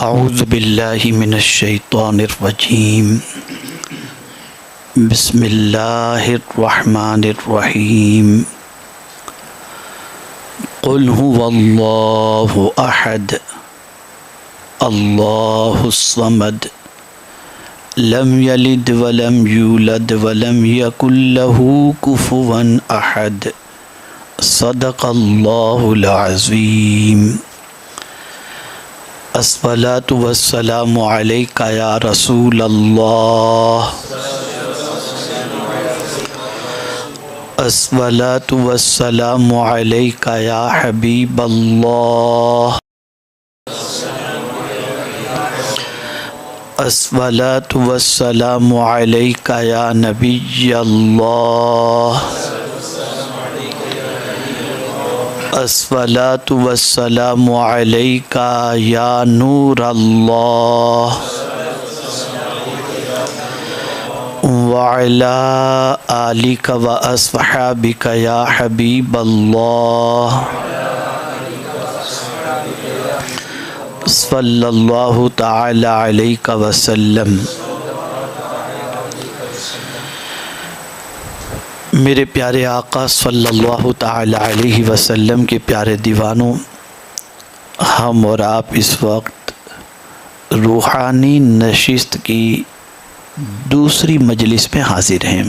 اعوذ باللہ من الشیطان الرجیم بسم اللہ الرحمن الرحیم قل هو اللہ احد اللہ الصمد لم یلد ولم یولد ولم یکن له کفوا احد صدق اللہ العظیم۔ الصلاۃ والسلام علیک یا رسول اللہ، الصلاۃ والسلام علیک یا حبیب اللہ، الصلاۃ والسلام علیک یا نبی اللہ، الصلاۃ والسلام علیک یا نور اللہ، وعلی آلک و اصحابک یا حبیب اللہ، صلی اللہ تعالی علیہ وسلم۔ میرے پیارے آقا صلی اللہ تعالی علیہ وسلم کے پیارے دیوانوں، ہم اور آپ اس وقت روحانی نشست کی دوسری مجلس میں حاضر ہیں۔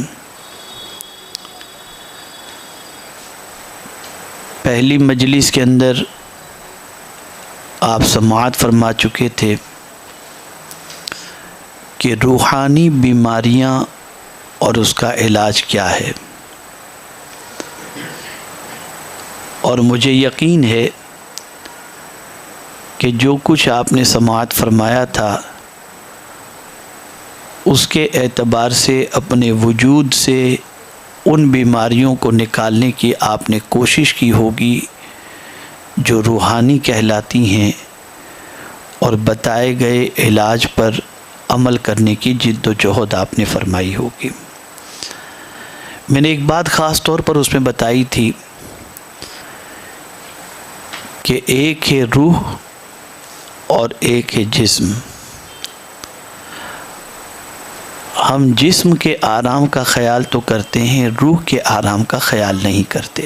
پہلی مجلس کے اندر آپ سماعت فرما چکے تھے کہ روحانی بیماریاں اور اس کا علاج کیا ہے، اور مجھے یقین ہے کہ جو کچھ آپ نے سماعت فرمایا تھا اس کے اعتبار سے اپنے وجود سے ان بیماریوں کو نکالنے کی آپ نے کوشش کی ہوگی جو روحانی کہلاتی ہیں، اور بتائے گئے علاج پر عمل کرنے کی جد و جہد آپ نے فرمائی ہوگی۔ میں نے ایک بات خاص طور پر اس میں بتائی تھی کہ ایک ہے روح اور ایک ہے جسم۔ ہم جسم کے آرام کا خیال تو کرتے ہیں، روح کے آرام کا خیال نہیں کرتے،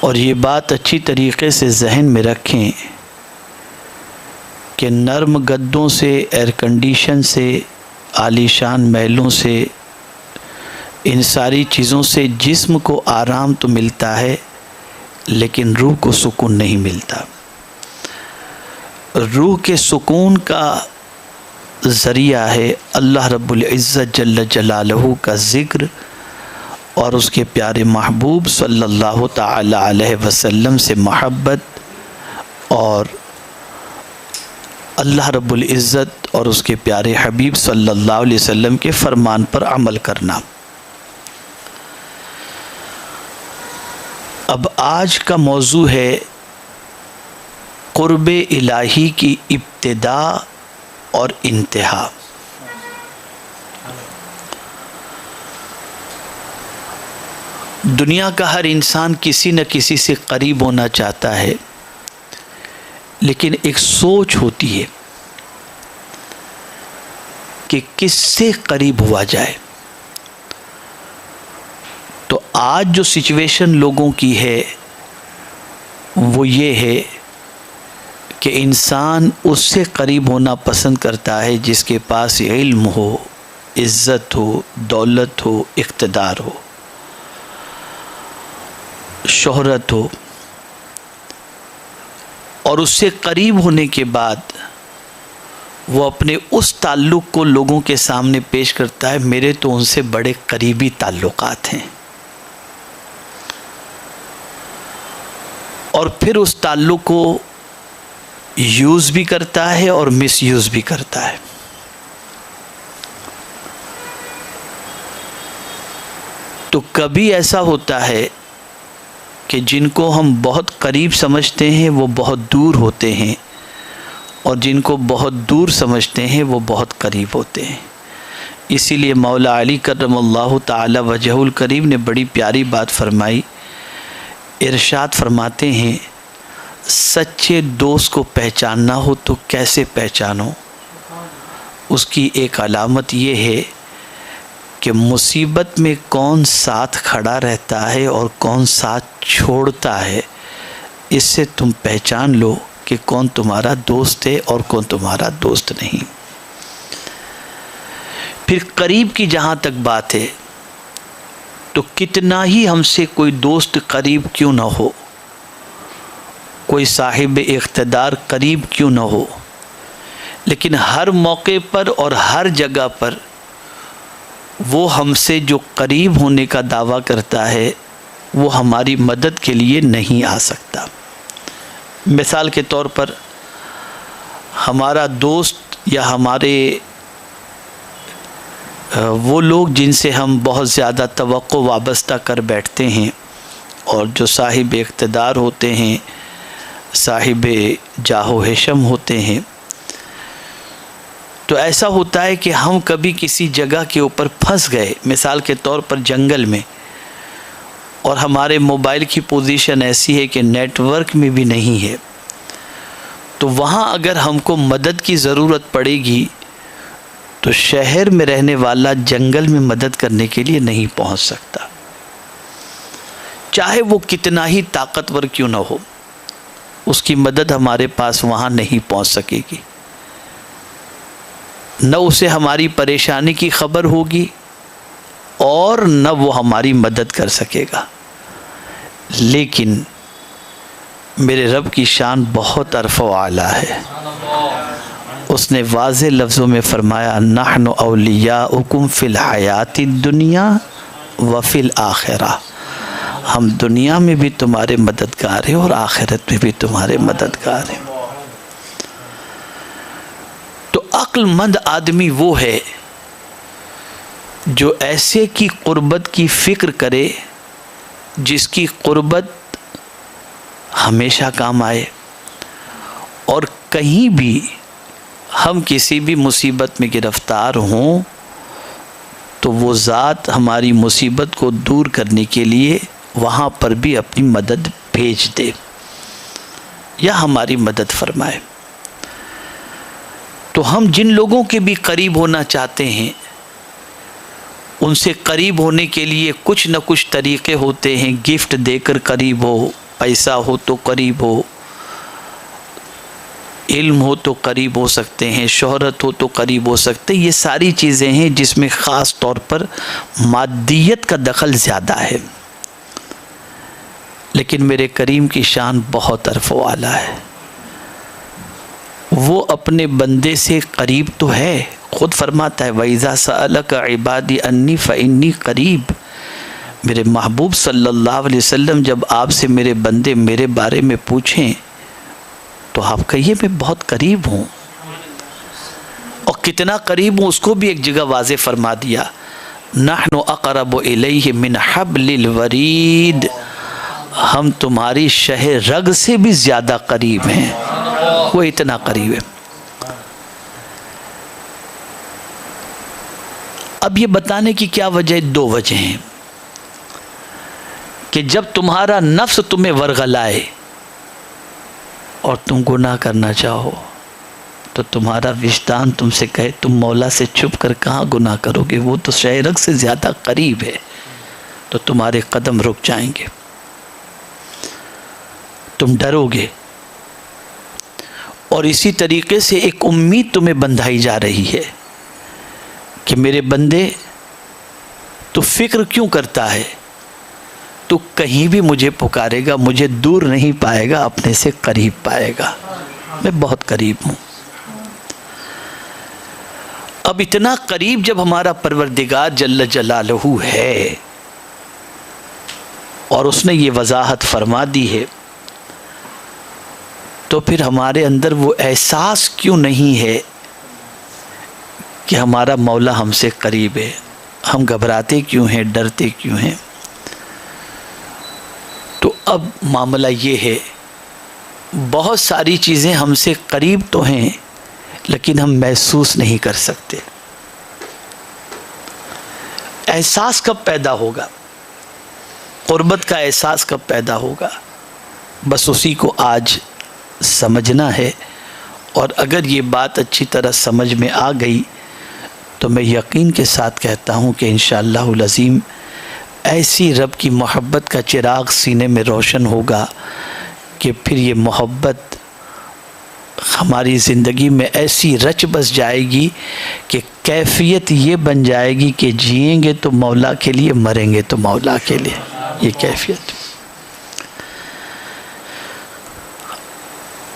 اور یہ بات اچھی طریقے سے ذہن میں رکھیں کہ نرم گدوں سے، ایئر کنڈیشن سے، عالیشان محلوں سے، ان ساری چیزوں سے جسم کو آرام تو ملتا ہے لیکن روح کو سکون نہیں ملتا۔ روح کے سکون کا ذریعہ ہے اللہ رب العزت جل جلالہ کا ذکر اور اس کے پیارے محبوب صلی اللہ تعالی علیہ وسلم سے محبت، اور اللہ رب العزت اور اس کے پیارے حبیب صلی اللہ علیہ وسلم کے فرمان پر عمل کرنا۔ اب آج کا موضوع ہے قرب الہی کی ابتدا اور انتہا۔ دنیا کا ہر انسان کسی نہ کسی سے قریب ہونا چاہتا ہے، لیکن ایک سوچ ہوتی ہے کہ کس سے قریب ہوا جائے۔ تو آج جو سچویشن لوگوں کی ہے وہ یہ ہے کہ انسان اس سے قریب ہونا پسند کرتا ہے جس کے پاس علم ہو، عزت ہو، دولت ہو، اقتدار ہو، شہرت ہو، اور اس سے قریب ہونے کے بعد وہ اپنے اس تعلق کو لوگوں کے سامنے پیش کرتا ہے، میرے تو ان سے بڑے قریبی تعلقات ہیں، اور پھر اس تعلق کو یوز بھی کرتا ہے اور مس یوز بھی کرتا ہے۔ تو کبھی ایسا ہوتا ہے کہ جن کو ہم بہت قریب سمجھتے ہیں وہ بہت دور ہوتے ہیں، اور جن کو بہت دور سمجھتے ہیں وہ بہت قریب ہوتے ہیں۔ اسی لیے مولا علی کرم اللہ تعالی وجہہ الکریم نے بڑی پیاری بات فرمائی، ارشاد فرماتے ہیں سچے دوست کو پہچاننا ہو تو کیسے پہچانو؟ اس کی ایک علامت یہ ہے کہ مصیبت میں کون ساتھ کھڑا رہتا ہے اور کون ساتھ چھوڑتا ہے، اس سے تم پہچان لو کہ کون تمہارا دوست ہے اور کون تمہارا دوست نہیں۔ پھر قریب کی جہاں تک بات ہے تو کتنا ہی ہم سے کوئی دوست قریب کیوں نہ ہو، کوئی صاحب اقتدار قریب کیوں نہ ہو، لیکن ہر موقع پر اور ہر جگہ پر وہ ہم سے جو قریب ہونے کا دعویٰ کرتا ہے وہ ہماری مدد کے لیے نہیں آ سکتا۔ مثال کے طور پر ہمارا دوست یا ہمارے وہ لوگ جن سے ہم بہت زیادہ توقع وابستہ کر بیٹھتے ہیں اور جو صاحب اقتدار ہوتے ہیں، صاحب جاہ و حشم ہوتے ہیں، تو ایسا ہوتا ہے کہ ہم کبھی کسی جگہ کے اوپر پھنس گئے، مثال کے طور پر جنگل میں، اور ہمارے موبائل کی پوزیشن ایسی ہے کہ نیٹ ورک میں بھی نہیں ہے، تو وہاں اگر ہم کو مدد کی ضرورت پڑے گی تو شہر میں رہنے والا جنگل میں مدد کرنے کے لیے نہیں پہنچ سکتا، چاہے وہ کتنا ہی طاقتور کیوں نہ ہو، اس کی مدد ہمارے پاس وہاں نہیں پہنچ سکے گی، نہ اسے ہماری پریشانی کی خبر ہوگی اور نہ وہ ہماری مدد کر سکے گا۔ لیکن میرے رب کی شان بہت عرف و اعلیٰ ہے، اس نے واضح لفظوں میں فرمایا نحن اولیاؤکم فی الحیات الدنیا وفی الآخرہ، ہم دنیا میں بھی تمہارے مددگار ہیں اور آخرت میں بھی تمہارے مددگار ہیں۔ تو عقل مند آدمی وہ ہے جو ایسے کی قربت کی فکر کرے جس کی قربت ہمیشہ کام آئے، اور کہیں بھی ہم کسی بھی مصیبت میں گرفتار ہوں تو وہ ذات ہماری مصیبت کو دور کرنے کے لیے وہاں پر بھی اپنی مدد بھیج دے یا ہماری مدد فرمائے۔ تو ہم جن لوگوں کے بھی قریب ہونا چاہتے ہیں ان سے قریب ہونے کے لیے کچھ نہ کچھ طریقے ہوتے ہیں، گفٹ دے کر قریب ہو، پیسہ ہو تو قریب ہو، علم ہو تو قریب ہو سکتے ہیں، شہرت ہو تو قریب ہو سکتے ہیں، یہ ساری چیزیں ہیں جس میں خاص طور پر مادیت کا دخل زیادہ ہے، لیکن میرے کریم کی شان بہت عرف و اعلیٰ ہے، وہ اپنے بندے سے قریب تو ہے، خود فرماتا ہے وَإِذَا سَأَلَكَ عِبَادِي أَنِّي فَإِنِّي قَرِيب، میرے محبوب صلی اللہ علیہ وسلم جب آپ سے میرے بندے میرے بارے میں پوچھیں تو آپ کہیے میں بہت قریب ہوں، اور کتنا قریب ہوں اس کو بھی ایک جگہ واضح فرما دیا نحن اقرب الیہ من حبل الورید، ہم تمہاری شہ رگ سے بھی زیادہ قریب ہیں، وہ اتنا قریب ہے۔ اب یہ بتانے کی کیا وجہ؟ دو وجہ ہیں کہ جب تمہارا نفس تمہیں ورغلائے اور تم گناہ کرنا چاہو تو تمہارا وجدان تم سے کہے تم مولا سے چھپ کر کہاں گناہ کرو گے، وہ تو شہ رگ سے زیادہ قریب ہے، تو تمہارے قدم رک جائیں گے، تم ڈرو گے، اور اسی طریقے سے ایک امید تمہیں بندھائی جا رہی ہے کہ میرے بندے تو فکر کیوں کرتا ہے، تو کہیں بھی مجھے پکارے گا، مجھے دور نہیں پائے گا، اپنے سے قریب پائے گا، میں بہت قریب ہوں۔ اب اتنا قریب جب ہمارا پروردگار جل جلالہ ہے اور اس نے یہ وضاحت فرما دی ہے، تو پھر ہمارے اندر وہ احساس کیوں نہیں ہے کہ ہمارا مولا ہم سے قریب ہے؟ ہم گھبراتے کیوں ہیں، ڈرتے کیوں ہیں؟ تو اب معاملہ یہ ہے، بہت ساری چیزیں ہم سے قریب تو ہیں لیکن ہم محسوس نہیں کر سکتے۔ احساس کب پیدا ہوگا؟ قربت کا احساس کب پیدا ہوگا؟ بس اسی کو آج سمجھنا ہے، اور اگر یہ بات اچھی طرح سمجھ میں آ گئی تو میں یقین کے ساتھ کہتا ہوں کہ انشاءاللہ العظیم ایسی رب کی محبت کا چراغ سینے میں روشن ہوگا کہ پھر یہ محبت ہماری زندگی میں ایسی رچ بس جائے گی کہ کیفیت یہ بن جائے گی کہ جئیں گے تو مولا کے لیے، مریں گے تو مولا کے لیے، یہ کیفیت۔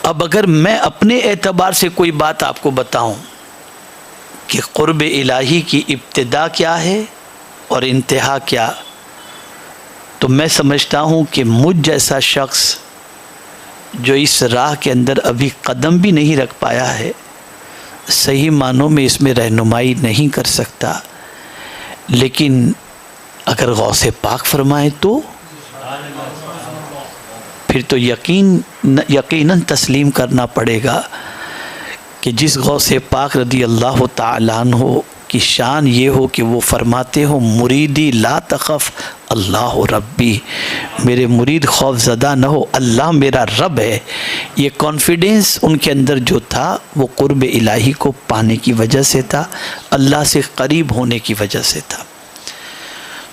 اب اگر میں اپنے اعتبار سے کوئی بات آپ کو بتاؤں کہ قرب الہی کی ابتدا کیا ہے اور انتہا کیا، تو میں سمجھتا ہوں کہ مجھ جیسا شخص جو اس راہ کے اندر ابھی قدم بھی نہیں رکھ پایا ہے، صحیح معنوں میں اس میں رہنمائی نہیں کر سکتا، لیکن اگر غوث پاک فرمائے تو پھر تو یقیناً تسلیم کرنا پڑے گا کہ جس غوث پاک رضی اللہ تعالیٰ عنہ کی شان یہ ہو کہ وہ فرماتے ہو مریدی لا تخف اللہ ربی، میرے مرید خوف زدہ نہ ہو، اللہ میرا رب ہے، یہ کانفیڈنس ان کے اندر جو تھا وہ قرب الہی کو پانے کی وجہ سے تھا، اللہ سے قریب ہونے کی وجہ سے تھا۔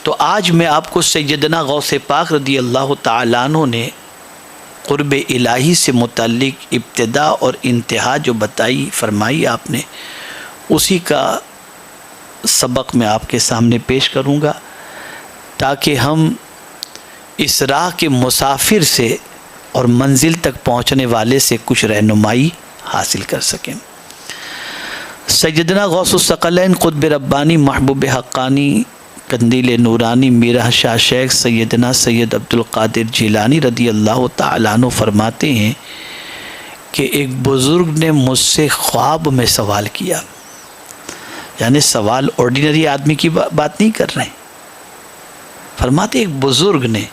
تو آج میں آپ کو سیدنا غوث پاک رضی اللہ تعالیٰ عنہ نے قرب الہی سے متعلق ابتدا اور انتہا جو بتائی فرمائی آپ نے، اسی کا سبق میں آپ کے سامنے پیش کروں گا تاکہ ہم اس راہ کے مسافر سے اور منزل تک پہنچنے والے سے کچھ رہنمائی حاصل کر سکیں۔ سیدنا غوث الثقلین قطب ربانی محبوب حقانی قندیل نورانی میرا شاہ شیخ سیدنا سید عبد القادر جیلانی رضی اللہ تعالیٰ عنہ فرماتے ہیں کہ ایک بزرگ نے مجھ سے خواب میں سوال کیا، یعنی سوال آرڈینری آدمی کی بات نہیں کر رہے ہیں، فرماتے ایک بزرگ نے،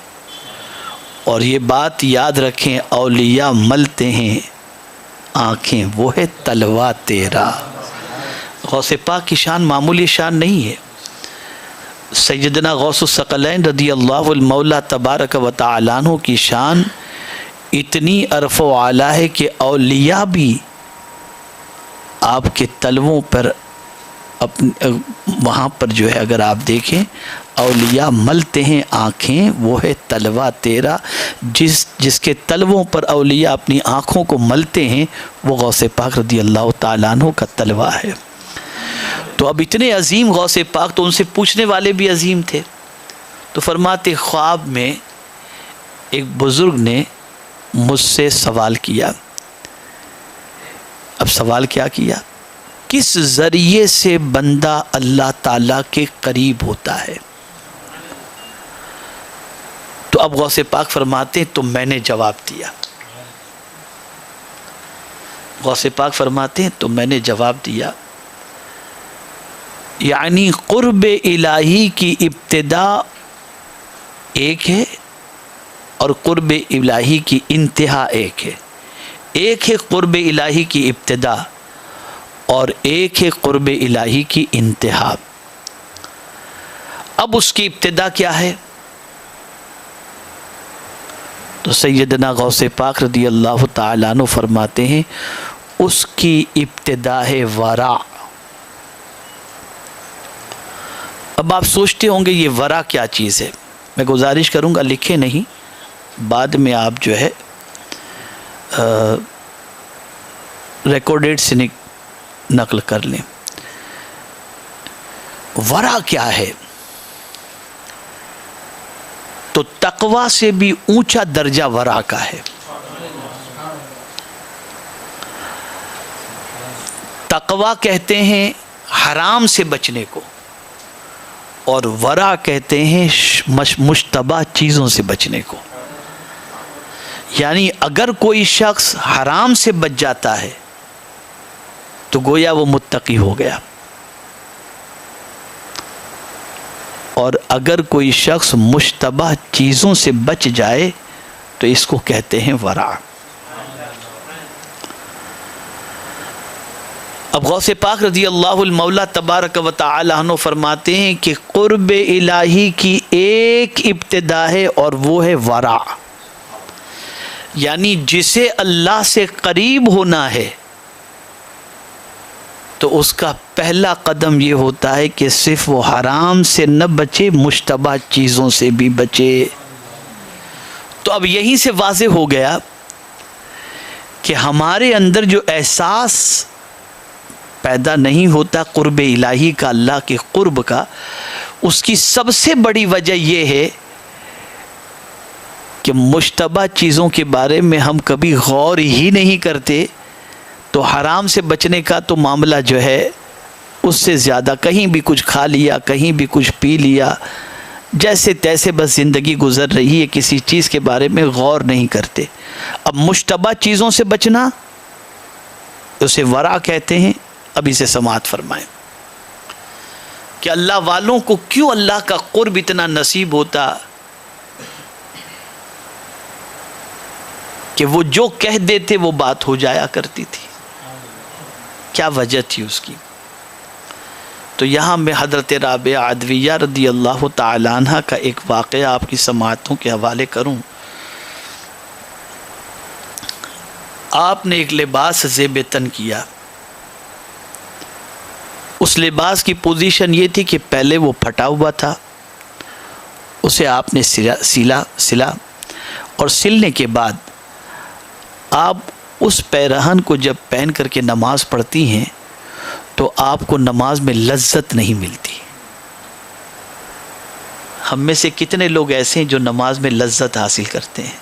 اور یہ بات یاد رکھیں اولیاء ملتے ہیں آنکھیں وہ ہے تلوا تیرا، غوث پاک کی شان معمولی شان نہیں ہے۔ سیدنا غوث الثقلین رضی اللہ المولا تبارک و تعالیٰ عنہ کی شان اتنی عرف و اعلیٰ ہے کہ اولیاء بھی آپ کے تلووں پر وہاں پر جو ہے اگر آپ دیکھیں اولیاء ملتے ہیں آنکھیں وہ ہے تلوا تیرا، جس کے تلووں پر اولیاء اپنی آنکھوں کو ملتے ہیں وہ غوث پاک رضی اللہ تعالیٰ عنہ کا تلوا ہے۔ تو اب اتنے عظیم غوث پاک تو ان سے پوچھنے والے بھی عظیم تھے، تو فرماتے خواب میں ایک بزرگ نے مجھ سے سوال کیا۔ اب سوال کیا کیا؟ کس ذریعے سے بندہ اللہ تعالیٰ کے قریب ہوتا ہے؟ تو اب غوث پاک فرماتے ہیں تو میں نے جواب دیا، غوث پاک فرماتے ہیں تو میں نے جواب دیا، یعنی قرب الہی کی ابتدا ایک ہے اور قرب الہی کی انتہا ایک ہے، ایک ہے قرب الہی کی ابتدا اور ایک ہے قرب الہی کی انتہا۔ اب اس کی ابتدا کیا ہے؟ تو سیدنا غوث پاک رضی اللہ تعالیٰ عنہ فرماتے ہیں اس کی ابتدا ہے ورع۔ اب آپ سوچتے ہوں گے یہ ورع کیا چیز ہے، میں گزارش کروں گا لکھے نہیں، بعد میں آپ جو ہے ریکارڈیڈ سے نقل کر لیں۔ ورع کیا ہے؟ تو تقوی سے بھی اونچا درجہ ورع کا ہے۔ تقوی کہتے ہیں حرام سے بچنے کو، اور ورع کہتے ہیں مشتبہ چیزوں سے بچنے کو۔ یعنی اگر کوئی شخص حرام سے بچ جاتا ہے تو گویا وہ متقی ہو گیا، اور اگر کوئی شخص مشتبہ چیزوں سے بچ جائے تو اس کو کہتے ہیں ورع۔ اب غوث پاک رضی اللہ المولا تبارک و تعالی عنہ فرماتے ہیں کہ قرب الہی کی ایک ابتدا ہے اور وہ ہے ورع، یعنی جسے اللہ سے قریب ہونا ہے تو اس کا پہلا قدم یہ ہوتا ہے کہ صرف وہ حرام سے نہ بچے، مشتبہ چیزوں سے بھی بچے۔ تو اب یہیں سے واضح ہو گیا کہ ہمارے اندر جو احساس پیدا نہیں ہوتا قرب الہی کا، اللہ کے قرب کا، اس کی سب سے بڑی وجہ یہ ہے کہ مشتبہ چیزوں کے بارے میں ہم کبھی غور ہی نہیں کرتے، تو حرام سے بچنے کا تو معاملہ جو ہے اس سے زیادہ، کہیں بھی کچھ کھا لیا، کہیں بھی کچھ پی لیا، جیسے تیسے بس زندگی گزر رہی ہے، کسی چیز کے بارے میں غور نہیں کرتے۔ اب مشتبہ چیزوں سے بچنا اسے ورع کہتے ہیں۔ اب اسے سماعت فرمائیں کہ اللہ والوں کو کیوں اللہ کا قرب اتنا نصیب ہوتا کہ وہ جو کہہ دیتے وہ بات ہو جایا کرتی تھی۔ کیا وجہ تھی اس کی؟ تو یہاں میں حضرت رابعہ عدویہ رضی اللہ تعالی عنہ کا ایک واقعہ آپ کی سماعتوں کے حوالے کروں۔ آپ نے ایک لباس زیب تن کیا، اس لباس کی پوزیشن یہ تھی کہ پہلے وہ پھٹا ہوا تھا، اسے آپ نے سلا اور سلنے کے بعد آپ اس پیرہن کو جب پہن کر کے نماز پڑھتی ہیں تو آپ کو نماز میں لذت نہیں ملتی۔ ہم میں سے کتنے لوگ ایسے ہیں جو نماز میں لذت حاصل کرتے ہیں؟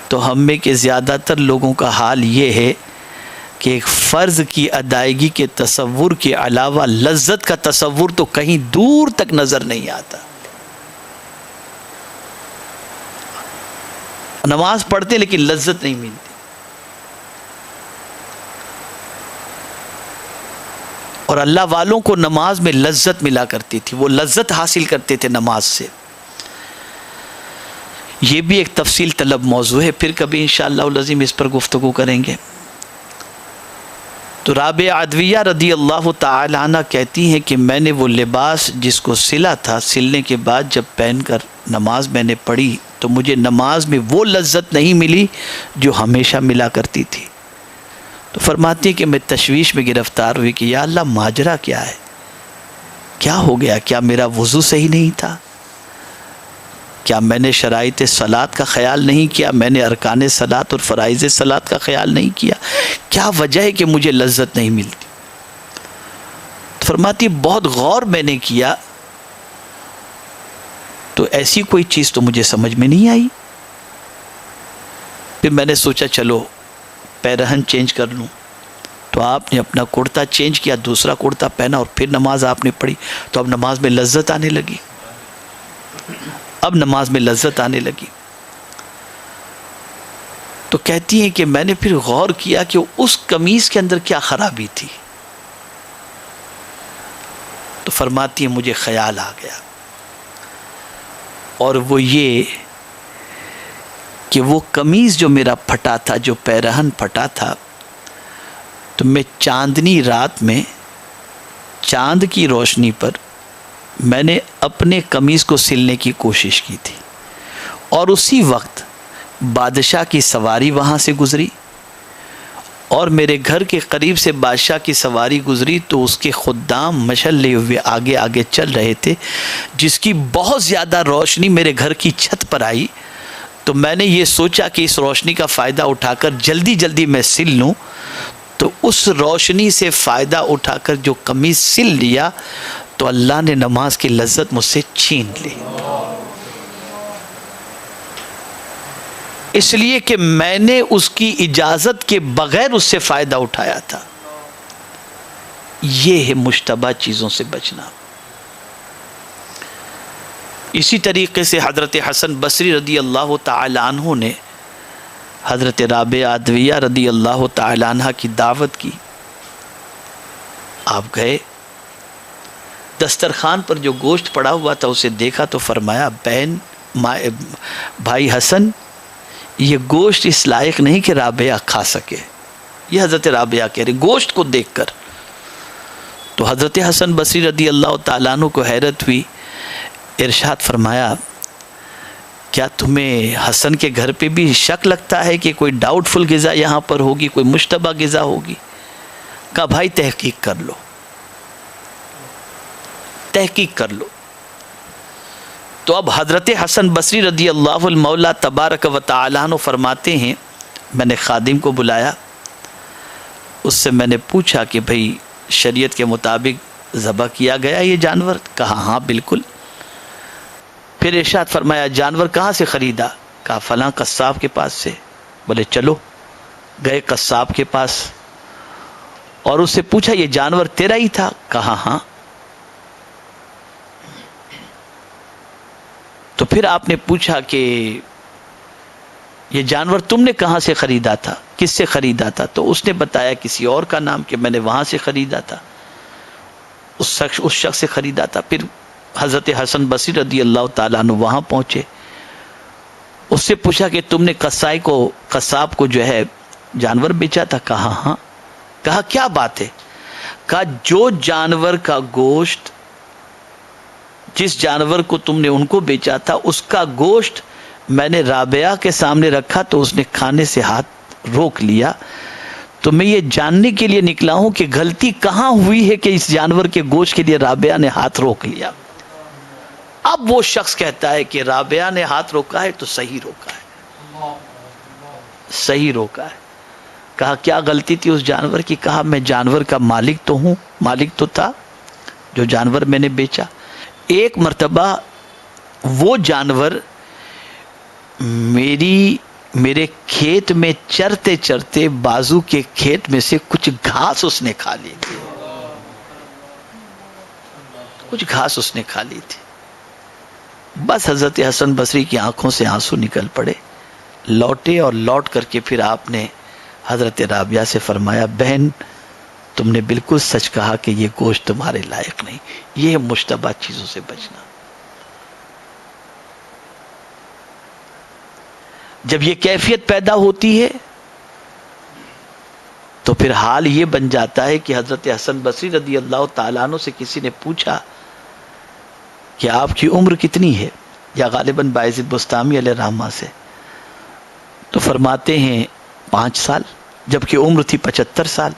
تو ہم میں کے زیادہ تر لوگوں کا حال یہ ہے کہ ایک فرض کی ادائیگی کے تصور کے علاوہ لذت کا تصور تو کہیں دور تک نظر نہیں آتا۔ نماز پڑھتے لیکن لذت نہیں ملتی۔ اور اللہ والوں کو نماز میں لذت ملا کرتی تھی، وہ لذت حاصل کرتے تھے نماز سے۔ یہ بھی ایک تفصیل طلب موضوع ہے، پھر کبھی انشاءاللہ العظیم اس پر گفتگو کریں گے۔ تو رابعہ عدویہ رضی اللہ تعالی عنہ کہتی ہیں کہ میں نے وہ لباس جس کو سلا تھا، سلنے کے بعد جب پہن کر نماز میں نے پڑھی تو مجھے نماز میں وہ لذت نہیں ملی جو ہمیشہ ملا کرتی تھی۔ تو فرماتی ہے کہ میں تشویش میں گرفتار ہوئی کہ یا اللہ ماجرا کیا ہے، کیا ہو گیا؟ کیا میرا وضو صحیح نہیں تھا؟ کیا میں نے شرائط صلاۃ کا خیال نہیں کیا؟ میں نے ارکان صلاۃ اور فرائض صلاۃ کا خیال نہیں کیا؟ کیا وجہ ہے کہ مجھے لذت نہیں ملتی؟ تو فرماتی بہت غور میں نے کیا تو ایسی کوئی چیز تو مجھے سمجھ میں نہیں آئی۔ پھر میں نے سوچا چلو پیرہن چینج کر لوں، تو آپ نے اپنا کرتا چینج کیا، دوسرا کرتا پہنا اور پھر نماز آپ نے پڑھی، تو اب نماز میں لذت آنے لگی۔ اب نماز میں لذت آنے لگی۔ تو کہتی ہیں کہ میں نے پھر غور کیا کہ اس قمیص کے اندر کیا خرابی تھی۔ تو فرماتی ہیں مجھے خیال آ گیا، اور وہ یہ کہ وہ قمیص جو میرا پھٹا تھا، جو پیرہن پھٹا تھا، تو میں چاندنی رات میں چاند کی روشنی پر میں نے اپنے قمیص کو سلنے کی کوشش کی تھی، اور اسی وقت بادشاہ کی سواری وہاں سے گزری، اور میرے گھر کے قریب سے بادشاہ کی سواری گزری تو اس کے خدام مشعل لے ہوئے آگے آگے چل رہے تھے، جس کی بہت زیادہ روشنی میرے گھر کی چھت پر آئی۔ تو میں نے یہ سوچا کہ اس روشنی کا فائدہ اٹھا کر جلدی جلدی میں سل لوں، تو اس روشنی سے فائدہ اٹھا کر جو قمیص سل لیا تو اللہ نے نماز کی لذت مجھ سے چھین لی، اس لیے کہ میں نے اس کی اجازت کے بغیر اس سے فائدہ اٹھایا تھا۔ یہ ہے مشتبہ چیزوں سے بچنا۔ اسی طریقے سے حضرت حسن بصری رضی اللہ تعالی عنہ نے حضرت رابعہ عدویہ رضی اللہ تعالی عنہ کی دعوت کی۔ آپ گئے، دسترخوان پر جو گوشت پڑا ہوا تھا اسے دیکھا تو فرمایا بہن بھائی حسن، یہ گوشت اس لائق نہیں کہ رابعہ کھا سکے۔ یہ حضرت رابعہ کہہ رہے گوشت کو دیکھ کر۔ تو حضرت حسن بصری رضی اللہ تعالیٰ عنہ کو حیرت ہوئی، ارشاد فرمایا کیا تمہیں حسن کے گھر پہ بھی شک لگتا ہے کہ کوئی ڈاؤٹ فل غذا یہاں پر ہوگی، کوئی مشتبہ غذا ہوگی؟ کہا بھائی تحقیق کر لو، تحقیق کر لو۔ تو اب حضرت حسن بصری رضی اللہ المولا تبارک و تعالی عنہ فرماتے ہیں میں نے خادم کو بلایا، اس سے میں نے پوچھا کہ بھئی شریعت کے مطابق ذبح کیا گیا یہ جانور؟ کہا ہاں بالکل۔ پھر ارشاد فرمایا جانور کہاں سے خریدا؟ کہا فلاں قصاب کے پاس سے۔ بولے چلو، گئے قصاب کے پاس اور اس سے پوچھا یہ جانور تیرا ہی تھا؟ کہا ہاں۔ تو پھر آپ نے پوچھا کہ یہ جانور تم نے کہاں سے خریدا تھا، کس سے خریدا تھا؟ تو اس نے بتایا کسی اور کا نام کہ میں نے وہاں سے خریدا تھا، اس شخص سے خریدا تھا۔ پھر حضرت حسن بصری رضی اللہ تعالیٰ عنہ وہاں پہنچے، اس سے پوچھا کہ تم نے قصاب کو جو ہے جانور بیچا تھا؟ کہا ہاں۔ کہا کیا بات ہے؟ کہا جو جانور کا گوشت، جس جانور کو تم نے ان کو بیچا تھا اس کا گوشت میں نے رابعہ کے سامنے رکھا تو اس نے کھانے سے ہاتھ روک لیا، تو میں یہ جاننے کے لیے نکلا ہوں کہ غلطی کہاں ہوئی ہے کہ اس جانور کے گوشت کے لیے رابعہ نے ہاتھ روک لیا۔ اب وہ شخص کہتا ہے کہ رابعہ نے ہاتھ روکا ہے تو صحیح روکا ہے، صحیح روکا ہے۔ کہا کیا غلطی تھی اس جانور کی؟ کہا میں جانور کا مالک تو ہوں، مالک تو تھا جو جانور میں نے بیچا۔ ایک مرتبہ وہ جانور میرے کھیت میں چرتے چرتے بازو کے کھیت میں سے کچھ گھاس اس نے کھا لی تھی، کچھ گھاس اس نے کھا لی تھی۔ بس حضرت حسن بصری کی آنکھوں سے آنسو نکل پڑے، لوٹے اور لوٹ کر کے پھر آپ نے حضرت رابعہ سے فرمایا بہن تم نے بالکل سچ کہا کہ یہ گوشت تمہارے لائق نہیں۔ یہ مشتبہ چیزوں سے بچنا۔ جب یہ کیفیت پیدا ہوتی ہے تو پھر حال یہ بن جاتا ہے کہ حضرت حسن بصری رضی اللہ تعالیٰ عنہ سے کسی نے پوچھا کہ آپ کی عمر کتنی ہے، یا غالباً بایزید بستامی علیہ رحمہ سے، تو فرماتے ہیں 5 سال، جبکہ عمر تھی 75 سال،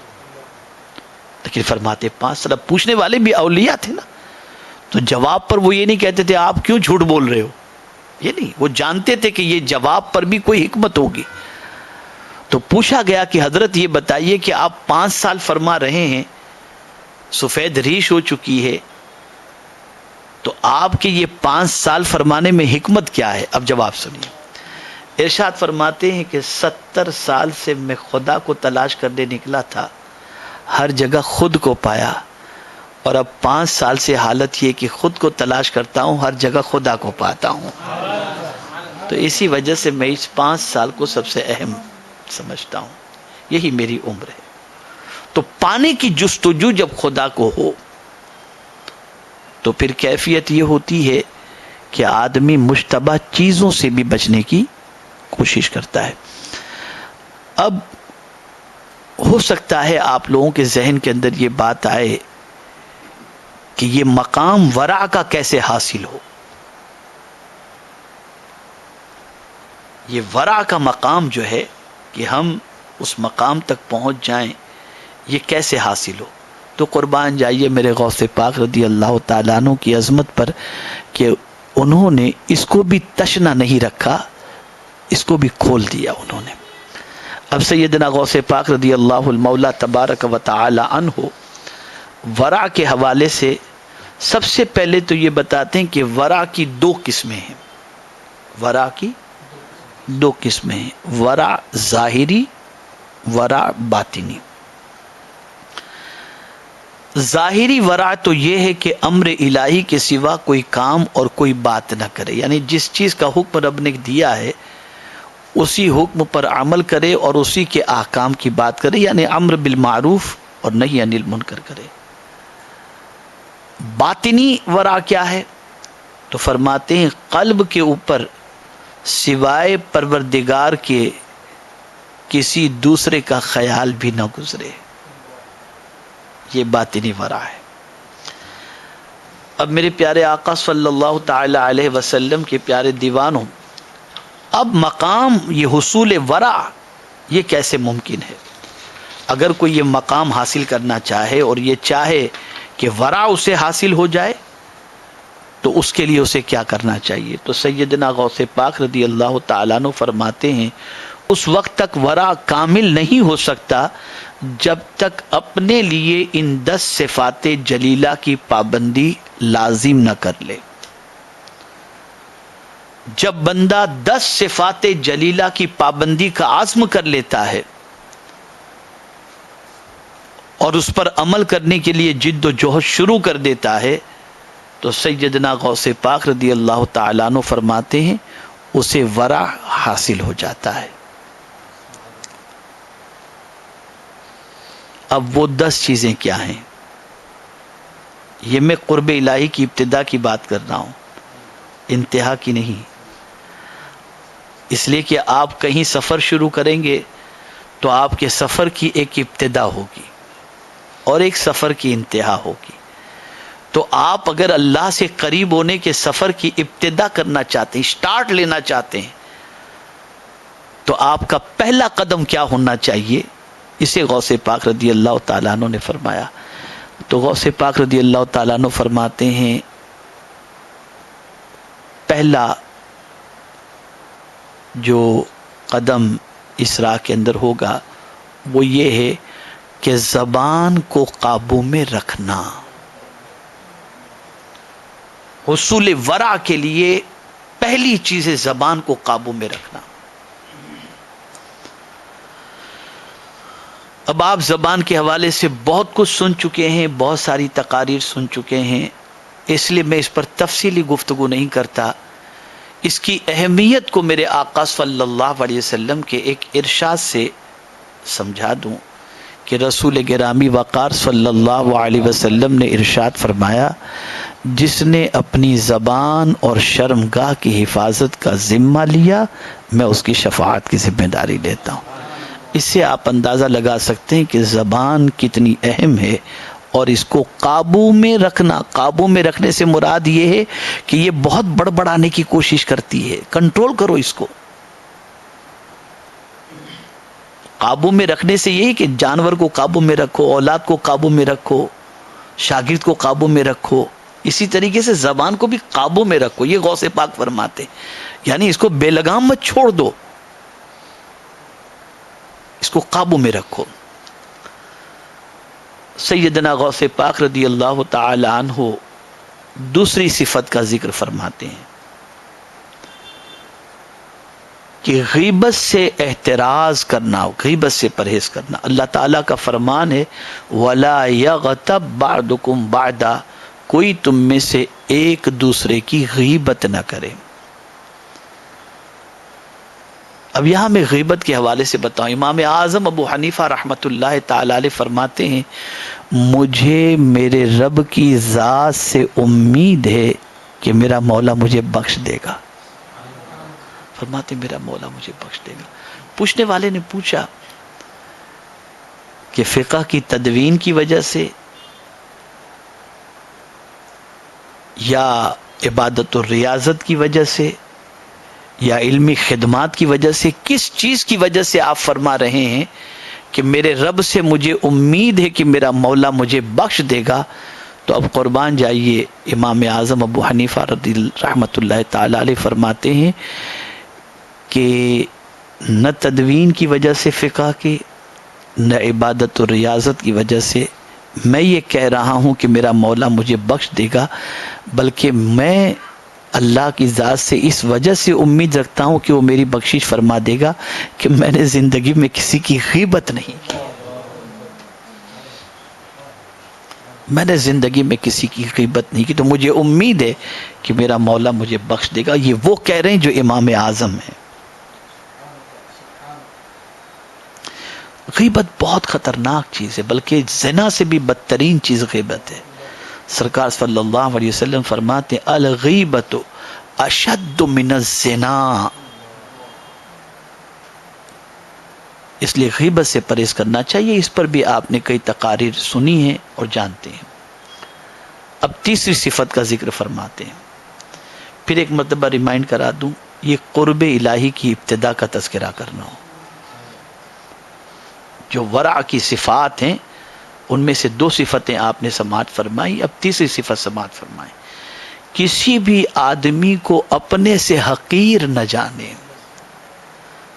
لیکن فرماتے 5 سال۔ اب پوچھنے والے بھی اولیاء تھے نا، تو جواب پر وہ یہ نہیں کہتے تھے آپ کیوں جھوٹ بول رہے ہو، یہ نہیں، وہ جانتے تھے کہ یہ جواب پر بھی کوئی حکمت ہوگی۔ تو پوچھا گیا کہ حضرت یہ بتائیے کہ آپ 5 سال فرما رہے ہیں، سفید ریش ہو چکی ہے، تو آپ کے یہ 5 سال فرمانے میں حکمت کیا ہے؟ اب جواب سنیے۔ ارشاد فرماتے ہیں کہ 70 سال سے میں خدا کو تلاش کرنے نکلا تھا، ہر جگہ خود کو پایا، اور اب 5 سال سے حالت یہ کہ خود کو تلاش کرتا ہوں، ہر جگہ خدا کو پاتا ہوں۔ تو اسی وجہ سے میں اس 5 سال کو سب سے اہم سمجھتا ہوں، یہی میری عمر ہے۔ تو پانے کی جستجو جب خدا کو ہو تو پھر کیفیت یہ ہوتی ہے کہ آدمی مشتبہ چیزوں سے بھی بچنے کی کوشش کرتا ہے۔ اب ہو سکتا ہے آپ لوگوں کے ذہن کے اندر یہ بات آئے کہ یہ مقام ورع کا کیسے حاصل ہو، یہ ورع کا مقام جو ہے کہ ہم اس مقام تک پہنچ جائیں، یہ کیسے حاصل ہو؟ تو قربان جائیے میرے غوث پاک رضی اللہ تعالیٰ عنہ کی عظمت پر کہ انہوں نے اس کو بھی تشنا نہیں رکھا، اس کو بھی کھول دیا انہوں نے۔ اب سیدنا غوث پاک رضی اللہ المولا تبارک و تعالی عنہ ورع کے حوالے سے سب سے پہلے تو یہ بتاتے ہیں کہ ورع کی 2 قسمیں ہیں، ورع کی 2 قسمیں ہیں، ورع ظاہری، ورع باطنی۔ ظاہری ورع تو یہ ہے کہ امر الہی کے سوا کوئی کام اور کوئی بات نہ کرے، یعنی جس چیز کا حکم رب نے دیا ہے اسی حکم پر عمل کرے اور اسی کے احکام کی بات کرے، یعنی امر بالمعروف اور نہی عن المنکر کرے۔ باطنی ورع کیا ہے؟ تو فرماتے ہیں قلب کے اوپر سوائے پروردگار کے کسی دوسرے کا خیال بھی نہ گزرے، یہ باطنی ورع ہے۔ اب میرے پیارے آقا صلی اللہ تعالی علیہ وسلم کے پیارے دیوانوں، اب مقام یہ حصول ورع یہ کیسے ممکن ہے؟ اگر کوئی یہ مقام حاصل کرنا چاہے اور یہ چاہے کہ ورع اسے حاصل ہو جائے تو اس کے لیے اسے کیا کرنا چاہیے؟ تو سیدنا غوث پاک رضی اللہ تعالیٰ عنہ فرماتے ہیں اس وقت تک ورع کامل نہیں ہو سکتا جب تک اپنے لیے ان 10 صفات جلیلہ کی پابندی لازم نہ کر لے۔ جب بندہ 10 صفات جلیلہ کی پابندی کا عزم کر لیتا ہے اور اس پر عمل کرنے کے لیے جد و جہد شروع کر دیتا ہے تو سیدنا غوث پاک رضی اللہ تعالیٰ عنہ فرماتے ہیں اسے ورع حاصل ہو جاتا ہے۔ اب وہ 10 چیزیں کیا ہیں؟ یہ میں قرب الہی کی ابتدا کی بات کر رہا ہوں، انتہا کی نہیں، اس لیے کہ آپ کہیں سفر شروع کریں گے تو آپ کے سفر کی ایک ابتدا ہوگی اور ایک سفر کی انتہا ہوگی۔ تو آپ اگر اللہ سے قریب ہونے کے سفر کی ابتدا کرنا چاہتے ہیں، سٹارٹ لینا چاہتے ہیں، تو آپ کا پہلا قدم کیا ہونا چاہیے؟ اسے غوث پاک رضی اللہ تعالیٰ عنہ نے فرمایا۔ تو غوث پاک رضی اللہ تعالیٰ عنہ فرماتے ہیں پہلا جو قدم اس راہ کے اندر ہوگا وہ یہ ہے کہ زبان کو قابو میں رکھنا۔ حصول ورع کے لیے پہلی چیز ہے زبان کو قابو میں رکھنا۔ اب آپ زبان کے حوالے سے بہت کچھ سن چکے ہیں، بہت ساری تقاریر سن چکے ہیں، اس لیے میں اس پر تفصیلی گفتگو نہیں کرتا۔ اس کی اہمیت کو میرے آقا صلی اللہ علیہ وسلم کے ایک ارشاد سے سمجھا دوں کہ رسول گرامی وقار صلی اللہ علیہ وسلم نے ارشاد فرمایا جس نے اپنی زبان اور شرمگاہ کی حفاظت کا ذمہ لیا میں اس کی شفاعت کی ذمہ داری لیتا ہوں۔ اس سے آپ اندازہ لگا سکتے ہیں کہ زبان کتنی اہم ہے اور اس کو قابو میں رکھنا۔ قابو میں رکھنے سے مراد یہ ہے کہ یہ بہت بڑبڑانے کی کوشش کرتی ہے، کنٹرول کرو اس کو۔ قابو میں رکھنے سے یہی کہ جانور کو قابو میں رکھو، اولاد کو قابو میں رکھو، شاگرد کو قابو میں رکھو، اسی طریقے سے زبان کو بھی قابو میں رکھو۔ یہ غوث پاک فرماتے یعنی اس کو بے لگام مت چھوڑ دو، اس کو قابو میں رکھو۔ سیدنا غوث پاک رضی اللہ تعالی عنہ دوسری صفت کا ذکر فرماتے ہیں کہ غیبت سے احتراز کرنا، غیبت سے پرہیز کرنا۔ اللہ تعالیٰ کا فرمان ہے وَلَا يَغْتَبْ بَعْضُكُمْ بَعْضًا، کوئی تم میں سے ایک دوسرے کی غیبت نہ کرے۔ اب یہاں میں غیبت کے حوالے سے بتاؤں، امام اعظم ابو حنیفہ رحمۃ اللہ تعالی علیہ فرماتے ہیں مجھے میرے رب کی ذات سے امید ہے کہ میرا مولا مجھے بخش دے گا۔ فرماتے میرا مولا مجھے بخش دے گا۔ پوچھنے والے نے پوچھا کہ فقہ کی تدوین کی وجہ سے یا عبادت و ریاضت کی وجہ سے یا علمی خدمات کی وجہ سے، کس چیز کی وجہ سے آپ فرما رہے ہیں کہ میرے رب سے مجھے امید ہے کہ میرا مولا مجھے بخش دے گا؟ تو اب قربان جائیے، امام اعظم ابو حنیفہ رحمۃ اللہ تعالی علیہ فرماتے ہیں کہ نہ تدوین کی وجہ سے فقہ کی، نہ عبادت و ریاضت کی وجہ سے میں یہ کہہ رہا ہوں کہ میرا مولا مجھے بخش دے گا، بلکہ میں اللہ کی ذات سے اس وجہ سے امید رکھتا ہوں کہ وہ میری بخشش فرما دے گا کہ میں نے زندگی میں کسی کی غیبت نہیں کی، میں نے زندگی میں کسی کی غیبت نہیں کی، تو مجھے امید ہے کہ میرا مولا مجھے بخش دے گا۔ یہ وہ کہہ رہے ہیں جو امام اعظم ہیں۔ غیبت بہت خطرناک چیز ہے، بلکہ زنا سے بھی بدترین چیز غیبت ہے۔ سرکار صلی اللہ علیہ وسلم فرماتے ہیں الغیبت اشد من الزنا، اس لیے غیبت سے پرہیز کرنا چاہیے۔ اس پر بھی آپ نے کئی تقاریر سنی ہیں اور جانتے ہیں۔ اب تیسری صفت کا ذکر فرماتے ہیں، پھر ایک مرتبہ ریمائنڈ کرا دوں، یہ قرب الہی کی ابتدا کا تذکرہ کرنا ہو. جو ورع کی صفات ہیں ان میں سے 2 صفتیں آپ نے سماعت فرمائی. اب تیسری صفت سماعت فرمائیں. کسی بھی آدمی کو اپنے سے حقیر نہ جانے.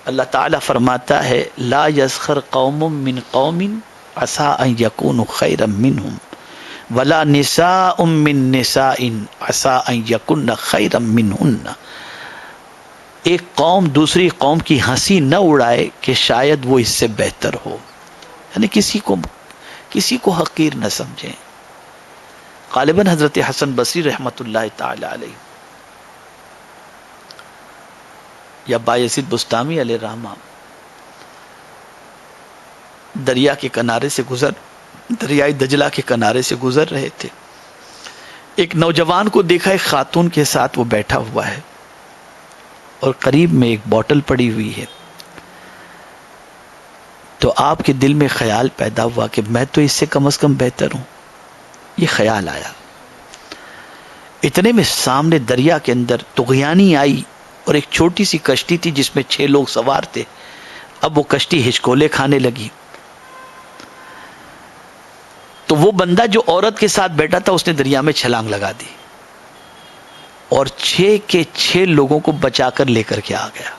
اللہ تعالیٰ فرماتا ہے لا یسخر قوم من قوم عسى ان يكونوا خيرا منهم ولا نساء من نساء عسى ان يكن خيرا منهن. ایک قوم دوسری قوم کی ہنسی نہ اڑائے کہ شاید وہ اس سے بہتر ہو. یعنی کسی کو حقیر نہ سمجھیں. غالباً حضرت حسن بصری رحمت اللہ تعالی علیہ یا بایزید بستامی علیہ رحمہ دریائے دجلہ کے کنارے سے گزر رہے تھے. ایک نوجوان کو دیکھا ایک خاتون کے ساتھ وہ بیٹھا ہوا ہے اور قریب میں ایک بوتل پڑی ہوئی ہے. تو آپ کے دل میں خیال پیدا ہوا کہ میں تو اس سے کم از کم بہتر ہوں. یہ خیال آیا. اتنے میں سامنے دریا کے اندر طغیانی آئی اور ایک چھوٹی سی کشتی تھی جس میں 6 لوگ سوار تھے. اب وہ کشتی ہچکولے کھانے لگی. تو وہ بندہ جو عورت کے ساتھ بیٹھا تھا اس نے دریا میں چھلانگ لگا دی اور 6 کے 6 لوگوں کو بچا کر لے کر کے آ گیا.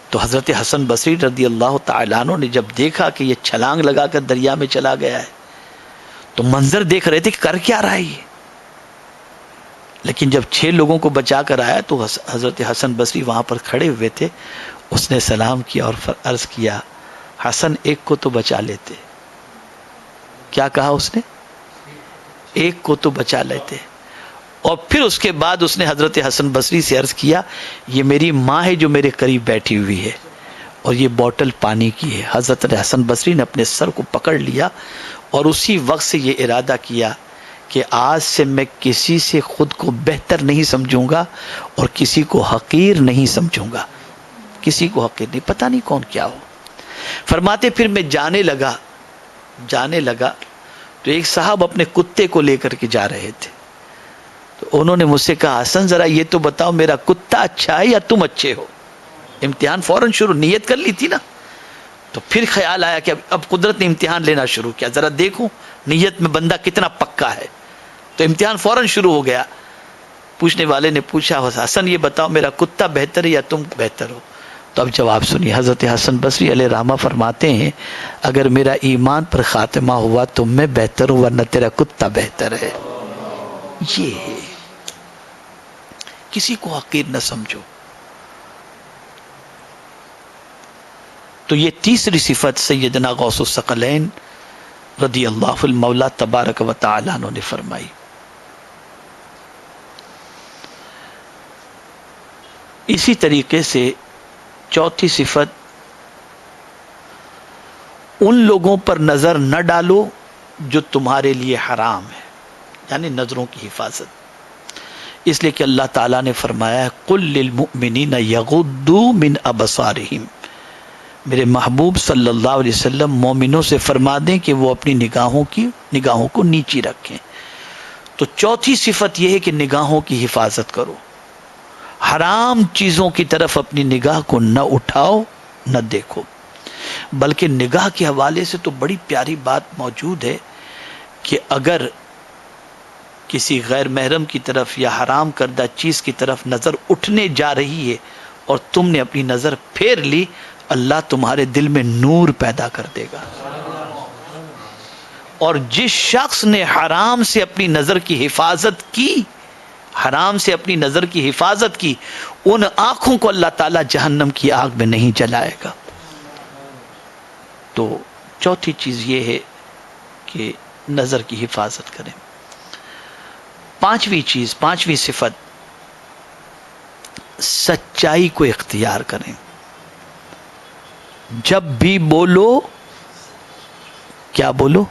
تو حضرت حسن بصری رضی اللہ تعالیٰ عنہ نے جب دیکھا کہ یہ چھلانگ لگا کر دریا میں چلا گیا ہے تو منظر دیکھ رہے تھے کہ کر کیا رہا ہے یہ. لیکن جب 6 لوگوں کو بچا کر آیا تو حضرت حسن بصری وہاں پر کھڑے ہوئے تھے. اس نے سلام کیا اور عرض کیا حسن ایک کو تو بچا لیتے. کیا کہا اس نے؟ ایک کو تو بچا لیتے. اور پھر اس کے بعد اس نے حضرت حسن بصری سے عرض کیا یہ میری ماں ہے جو میرے قریب بیٹھی ہوئی ہے اور یہ بوتل پانی کی ہے. حضرت حسن بصری نے اپنے سر کو پکڑ لیا اور اسی وقت سے یہ ارادہ کیا کہ آج سے میں کسی سے خود کو بہتر نہیں سمجھوں گا اور کسی کو حقیر نہیں سمجھوں گا. کسی کو حقیر نہیں. پتہ نہیں کون کیا ہو. فرماتے پھر میں جانے لگا تو ایک صاحب اپنے کتے کو لے کر کے جا رہے تھے. تو انہوں نے مجھ سے کہا حسن ذرا یہ تو بتاؤ میرا کتا اچھا ہے یا تم اچھے ہو. امتحان فوراً شروع. نیت کر لی تھی نا. تو پھر خیال آیا کہ اب قدرت نے امتحان لینا شروع کیا. ذرا دیکھوں نیت میں بندہ کتنا پکا ہے. تو امتحان فوراً شروع ہو گیا. پوچھنے والے نے پوچھا حسن یہ بتاؤ میرا کتا بہتر ہے یا تم بہتر ہو. تو اب جواب سنیے. حضرت حسن بصری علیہ رحمہ فرماتے ہیں اگر میرا ایمان پر خاتمہ ہوا تو میں بہتر ہوں ورنہ تیرا کتا بہتر ہے. یہ ہے کسی کو حقیر نہ سمجھو. تو یہ تیسری صفت سیدنا غوث الثقلین رضی اللہ المولا تبارک و تعالی عنہ نے فرمائی. اسی طریقے سے چوتھی صفت ان لوگوں پر نظر نہ ڈالو جو تمہارے لیے حرام ہے. یعنی نظروں کی حفاظت. اس لیے کہ اللہ تعالیٰ نے فرمایا قل للمؤمنین یغضوا من ابصارہم. میرے محبوب صلی اللہ علیہ وسلم مومنوں سے فرما دیں کہ وہ اپنی نگاہوں کو نیچی رکھیں. تو چوتھی صفت یہ ہے کہ نگاہوں کی حفاظت کرو. حرام چیزوں کی طرف اپنی نگاہ کو نہ اٹھاؤ نہ دیکھو. بلکہ نگاہ کے حوالے سے تو بڑی پیاری بات موجود ہے کہ اگر کسی غیر محرم کی طرف یا حرام کردہ چیز کی طرف نظر اٹھنے جا رہی ہے اور تم نے اپنی نظر پھیر لی اللہ تمہارے دل میں نور پیدا کر دے گا. اور جس شخص نے حرام سے اپنی نظر کی حفاظت کی ان آنکھوں کو اللہ تعالیٰ جہنم کی آگ میں نہیں جلائے گا. تو چوتھی چیز یہ ہے کہ نظر کی حفاظت کریں. پانچویں صفت سچائی کو اختیار کریں. جب بھی بولو کیا بولو؟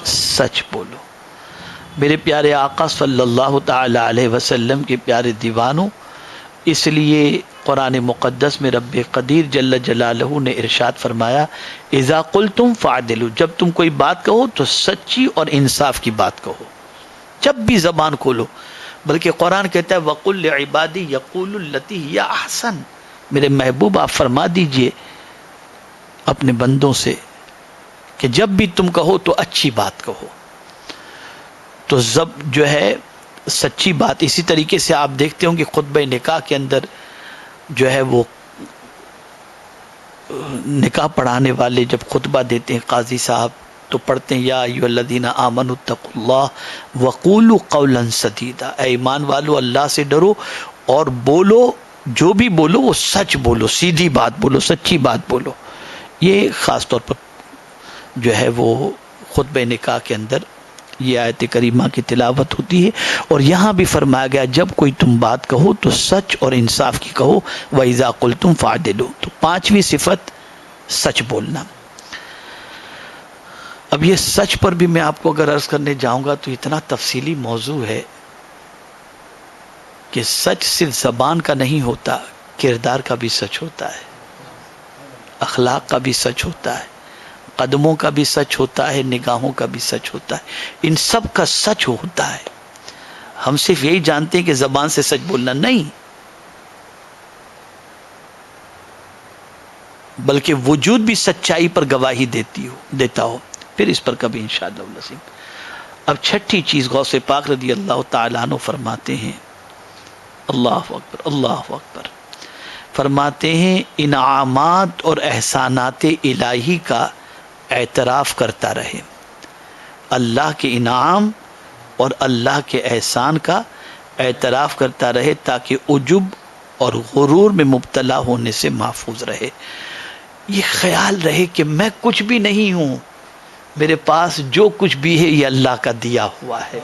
سچ بولو. میرے پیارے آقا صلی اللہ تعالی علیہ وسلم کے پیارے دیوانوں اس لیے قرآن مقدس میں رب قدیر جل جلالہ نے ارشاد فرمایا اذا قلتم فاعدلوا. جب تم کوئی بات کہو تو سچی اور انصاف کی بات کہو. جب بھی زبان کھولو بلکہ قرآن کہتا ہے وَقُلْ لِعِبَادِي يَقُولُ الَّتِي هِيَ أَحْسَنُ، میرے محبوب آپ فرما دیجئے اپنے بندوں سے کہ جب بھی تم کہو تو اچھی بات کہو. تو جو ہے سچی بات. اسی طریقے سے آپ دیکھتے ہوں کہ خطبہ نکاح کے اندر جو ہے وہ نکاح پڑھانے والے جب خطبہ دیتے ہیں قاضی صاحب تو پڑھتے ہیں یا ایھا الذین آمنوا اتقوا اللہ وقولوا قولا سدیدا، اے ایمان والو اللہ سے ڈرو اور بولو، جو بھی بولو وہ سچ بولو، سیدھی بات بولو، سچی بات بولو. یہ خاص طور پر جو ہے وہ خطبہ نکاح کے اندر یہ آیت کریمہ کی تلاوت ہوتی ہے. اور یہاں بھی فرمایا گیا جب کوئی تم بات کہو تو سچ اور انصاف کی کہو. وَإِذَا قُلْتُمْ فَاعْدِلُوا، تو پانچویں صفت سچ بولنا. اب یہ سچ پر بھی میں آپ کو اگر عرض کرنے جاؤں گا تو اتنا تفصیلی موضوع ہے کہ سچ صرف زبان کا نہیں ہوتا، کردار کا بھی سچ ہوتا ہے، اخلاق کا بھی سچ ہوتا ہے، قدموں کا بھی سچ ہوتا ہے، نگاہوں کا بھی سچ ہوتا ہے، ان سب کا سچ ہوتا ہے. ہم صرف یہی جانتے ہیں کہ زبان سے سچ بولنا نہیں، بلکہ وجود بھی سچائی پر گواہی دیتا ہو. پھر اس پر کبھی انشاءاللہ نصیب. اب چھٹی چیز غوث پاک رضی اللہ تعالیٰ عنہ فرماتے ہیں، اللہ اکبر اللہ اکبر، فرماتے ہیں انعامات اور احسانات الہی کا اعتراف کرتا رہے، اللہ کے انعام اور اللہ کے احسان کا اعتراف کرتا رہے تاکہ عجب اور غرور میں مبتلا ہونے سے محفوظ رہے. یہ خیال رہے کہ میں کچھ بھی نہیں ہوں، میرے پاس جو کچھ بھی ہے یہ اللہ کا دیا ہوا ہے.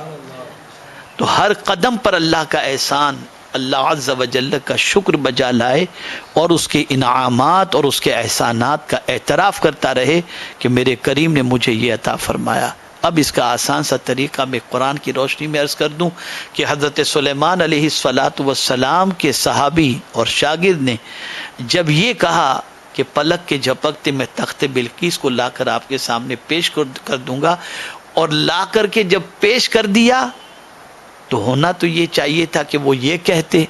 تو ہر قدم پر اللہ کا احسان، اللہ عز و جل کا شکر بجا لائے اور اس کے انعامات اور اس کے احسانات کا اعتراف کرتا رہے کہ میرے کریم نے مجھے یہ عطا فرمایا. اب اس کا آسان سا طریقہ میں قرآن کی روشنی میں عرض کر دوں کہ حضرت سلیمان علیہ السلام کے صحابی اور شاگرد نے جب یہ کہا کہ پلک کے جھپکتے میں تخت بلقیس کو لا کر آپ کے سامنے پیش کر دوں گا، اور لا کر کے جب پیش کر دیا تو ہونا تو یہ چاہیے تھا کہ وہ یہ کہتے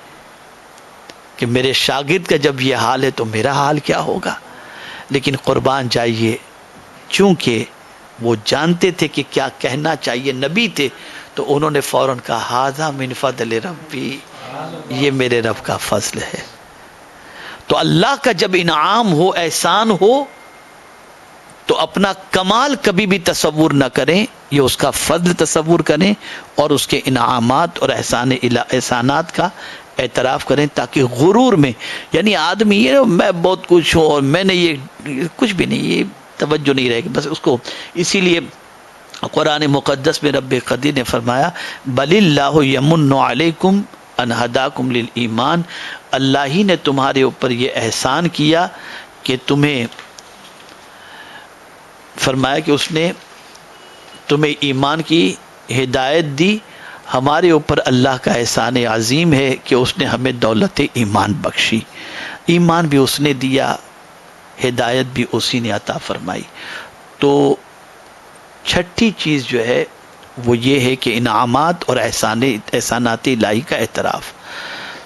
کہ میرے شاگرد کا جب یہ حال ہے تو میرا حال کیا ہوگا. لیکن قربان جائیے چونکہ وہ جانتے تھے کہ کیا کہنا چاہیے، نبی تھے، تو انہوں نے فوراً کہا ھذا من فضل ربی، یہ میرے رب کا فضل ہے. تو اللہ کا جب انعام ہو، احسان ہو، تو اپنا کمال کبھی بھی تصور نہ کریں، یہ اس کا فضل تصور کریں اور اس کے انعامات اور احسانات کا اعتراف کریں، تاکہ غرور میں، یعنی آدمی یہ میں بہت کچھ ہوں اور میں نے یہ کچھ بھی نہیں، یہ توجہ نہیں رہے گی بس اس کو. اسی لیے قرآن مقدس میں رب قدیر نے فرمایا بل اللہ یمن علیکم ان ہداکم للایمان، اللہ ہی نے تمہارے اوپر یہ احسان کیا کہ تمہیں فرمایا کہ اس نے تمہیں ایمان کی ہدایت دی. ہمارے اوپر اللہ کا احسان عظیم ہے کہ اس نے ہمیں دولت ایمان بخشی، ایمان بھی اس نے دیا، ہدایت بھی اسی نے عطا فرمائی. تو چھٹی چیز جو ہے وہ یہ ہے کہ انعامات اور احسانات الہی کا اعتراف.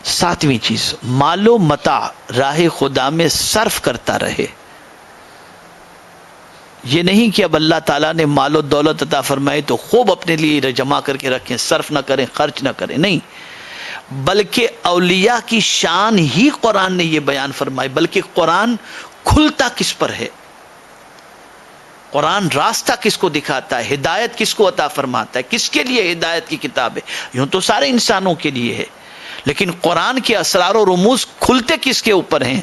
ساتویں چیز مال و متاع راہ خدا میں صرف کرتا رہے. یہ نہیں کہ اب اللہ تعالیٰ نے مال و دولت عطا فرمائی تو خوب اپنے لیے جمع کر کے رکھیں، صرف نہ کریں، خرچ نہ کریں، نہیں، بلکہ اولیاء کی شان ہی قرآن نے یہ بیان فرمائی. بلکہ قرآن کھلتا کس پر ہے، قرآن راستہ کس کو دکھاتا ہے، ہدایت کس کو عطا فرماتا ہے، کس کے لیے ہدایت کی کتاب ہے. یوں تو سارے انسانوں کے لیے ہے، لیکن قرآن کے اسرار و رموز کھلتے کس کے اوپر ہیں؟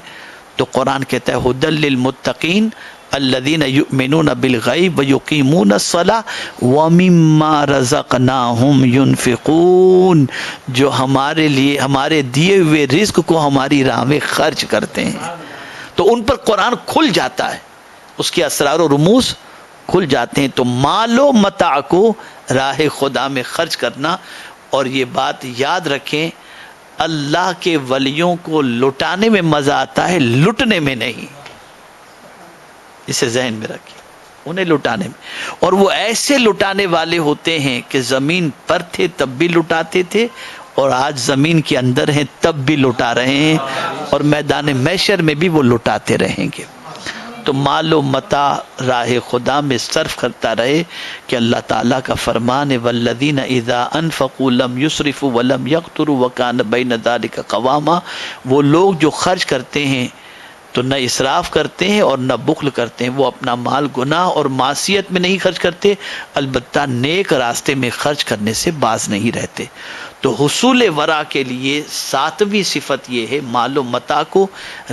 تو قرآن کہتا ہے ھدی للمتقین الذین یؤمنون بالغیب ویقیمون الصلاۃ ومما رزقناہم ینفقون، جو ہمارے لیے ہمارے دیے ہوئے رزق کو ہماری راہ میں خرچ کرتے ہیں. تو ان پر قرآن کھل جاتا ہے، اس کے اسرار و رموز کھل جاتے ہیں. تو مال و متاع کو راہ خدا میں خرچ کرنا. اور یہ بات یاد رکھیں اللہ کے ولیوں کو لٹانے میں مزہ آتا ہے، لٹنے میں نہیں، اسے ذہن میں رکھیں، انہیں لٹانے میں. اور وہ ایسے لٹانے والے ہوتے ہیں کہ زمین پر تھے تب بھی لٹاتے تھے اور آج زمین کے اندر ہیں تب بھی لٹا رہے ہیں، اور میدان محشر میں بھی وہ لٹاتے رہیں گے۔ تو مال و متاع راہ خدا میں صرف کرتا رہے کہ اللہ تعالیٰ کا فرمان ہے والذین اذا انفقوا لم یسرفوا ولم یقتروا وکان بین ذلک قواما، وہ لوگ جو خرچ کرتے ہیں تو نہ اسراف کرتے ہیں اور نہ بخل کرتے ہیں، وہ اپنا مال گناہ اور معصیت میں نہیں خرچ کرتے، البتہ نیک راستے میں خرچ کرنے سے باز نہیں رہتے۔ تو حصول ورع کے لیے 7ویں صفت یہ ہے مال و متاع کو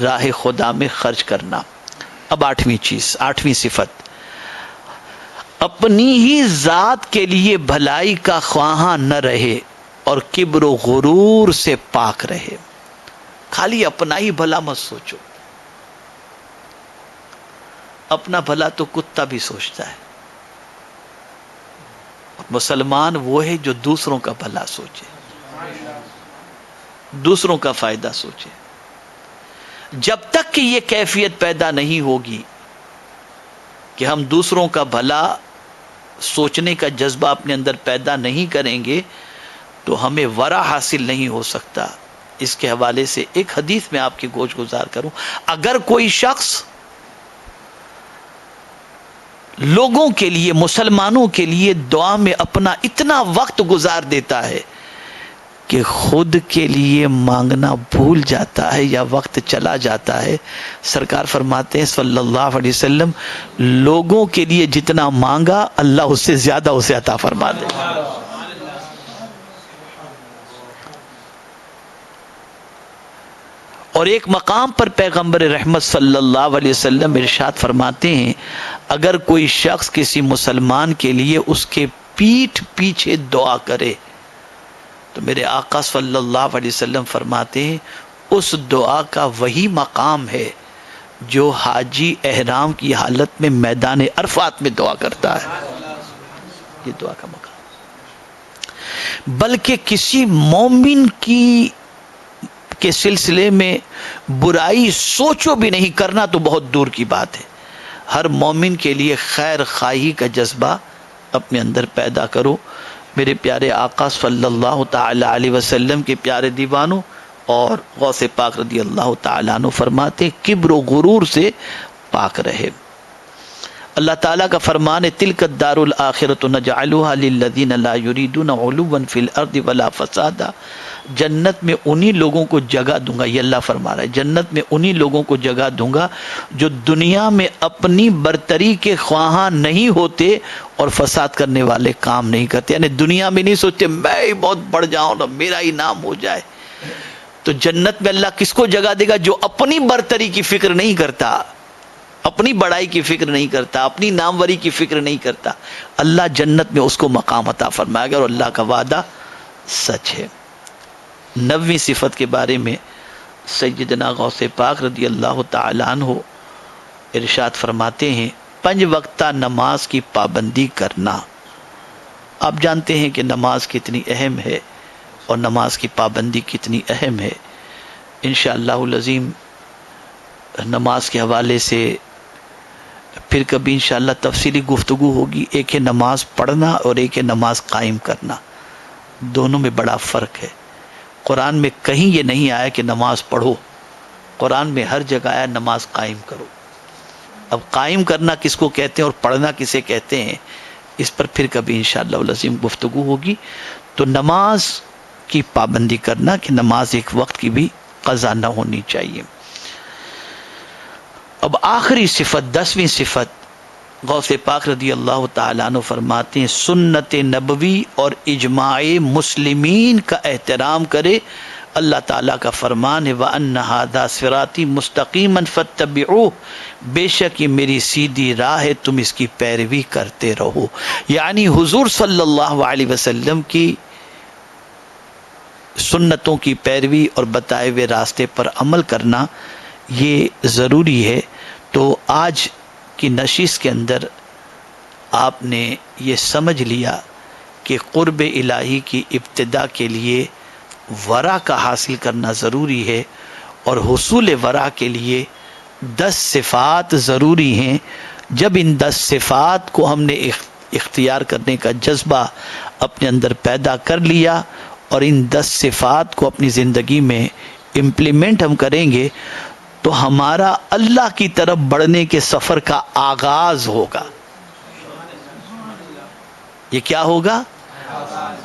راہ خدا میں خرچ کرنا۔ اب 8ویں صفت، اپنی ہی ذات کے لیے بھلائی کا خواہاں نہ رہے اور کبر و غرور سے پاک رہے۔ خالی اپنا ہی بھلا مت سوچو، اپنا بھلا تو کتا بھی سوچتا ہے، مسلمان وہ ہے جو دوسروں کا بھلا سوچے، دوسروں کا فائدہ سوچے۔ جب تک کہ یہ کیفیت پیدا نہیں ہوگی کہ ہم دوسروں کا بھلا سوچنے کا جذبہ اپنے اندر پیدا نہیں کریں گے تو ہمیں ورع حاصل نہیں ہو سکتا۔ اس کے حوالے سے ایک حدیث میں آپ کی گوش گزار کروں، اگر کوئی شخص لوگوں کے لیے، مسلمانوں کے لیے دعا میں اپنا اتنا وقت گزار دیتا ہے کہ خود کے لیے مانگنا بھول جاتا ہے یا وقت چلا جاتا ہے، سرکار فرماتے ہیں صلی اللہ علیہ وسلم لوگوں کے لیے جتنا مانگا اللہ اس سے زیادہ اسے عطا فرما دے۔ اور ایک مقام پر پیغمبر رحمت صلی اللہ علیہ وسلم ارشاد فرماتے ہیں اگر کوئی شخص کسی مسلمان کے لیے اس کے پیٹھ پیچھے دعا کرے تو میرے آقا صلی اللہ علیہ وسلم فرماتے ہیں اس دعا کا وہی مقام ہے جو حاجی احرام کی حالت میں میدان عرفات میں دعا کرتا ہے، یہ دعا کا مقام۔ بلکہ کسی مومن کے سلسلے میں برائی سوچو بھی نہیں کرنا تو بہت دور کی بات ہے۔ ہر مومن کے لیے خیر خواہی کا جذبہ اپنے اندر پیدا کرو۔ میرے پیارے آقا صلی اللہ تعالی علیہ وسلم کے پیارے دیوانوں اور غوث پاک رضی اللہ تعالیٰ عنہ فرماتے کبر و غرور سے پاک رہے۔ اللہ تعالیٰ کا فرمان ہے تلک الدار الآخرۃ نجعلها للذین لا یریدون علوا فی الارض ولا فسادا، جنت میں انہی لوگوں کو جگہ دوں گا، یہ اللہ فرما رہا ہے جنت میں انہی لوگوں کو جگہ دوں گا جو دنیا میں اپنی برتری کے خواہاں نہیں ہوتے اور فساد کرنے والے کام نہیں کرتے، یعنی دنیا میں نہیں سوچتے میں ہی بہت بڑھ جاؤں نا میرا ہی نام ہو جائے۔ تو جنت میں اللہ کس کو جگہ دے گا؟ جو اپنی برتری کی فکر نہیں کرتا، اپنی بڑائی کی فکر نہیں کرتا، اپنی ناموری کی فکر نہیں کرتا، اللہ جنت میں اس کو مقام عطا فرمائے گا اور اللہ کا وعدہ سچ ہے۔ 9ویں صفت کے بارے میں سیدنا غوث پاک رضی اللہ تعالیٰ عنہ ارشاد فرماتے ہیں 5 وقتہ نماز کی پابندی کرنا۔ آپ جانتے ہیں کہ نماز کتنی اہم ہے اور نماز کی پابندی کتنی اہم ہے۔ انشاءاللہ العظیم نماز کے حوالے سے پھر کبھی انشاءاللہ تفصیلی گفتگو ہوگی۔ ایک ہے نماز پڑھنا اور ایک ہے نماز قائم کرنا، دونوں میں بڑا فرق ہے۔ قرآن میں کہیں یہ نہیں آیا کہ نماز پڑھو، قرآن میں ہر جگہ آیا نماز قائم کرو۔ اب قائم کرنا کس کو کہتے ہیں اور پڑھنا کسے کہتے ہیں اس پر پھر کبھی انشاءاللہ العظیم گفتگو ہوگی۔ تو نماز کی پابندی کرنا کہ نماز ایک وقت کی بھی قضا نہ ہونی چاہیے۔ اب آخری صفت 10ویں صفت غوث پاک رضی اللہ تعالیٰ عنہ فرماتے ہیں سنت نبوی اور اجماع مسلمین کا احترام کرے۔ اللہ تعالیٰ کا فرمان ہے وَأَنَّ هَذَا صِرَاطِي مُسْتَقِيمًا فَاتَّبِعُوهُ، بے شک یہ میری سیدھی راہ ہے تم اس کی پیروی کرتے رہو۔ یعنی حضور صلی اللہ علیہ وسلم کی سنتوں کی پیروی اور بتائے ہوئے راستے پر عمل کرنا یہ ضروری ہے۔ تو آج کی نشست کے اندر آپ نے یہ سمجھ لیا کہ قرب الہی کی ابتدا کے لیے ورع کا حاصل کرنا ضروری ہے اور حصول ورع کے لیے 10 صفات ضروری ہیں۔ جب ان 10 صفات کو ہم نے اختیار کرنے کا جذبہ اپنے اندر پیدا کر لیا اور ان 10 صفات کو اپنی زندگی میں امپلیمنٹ ہم کریں گے تو ہمارا اللہ کی طرف بڑھنے کے سفر کا آغاز ہوگا۔ یہ کیا ہوگا؟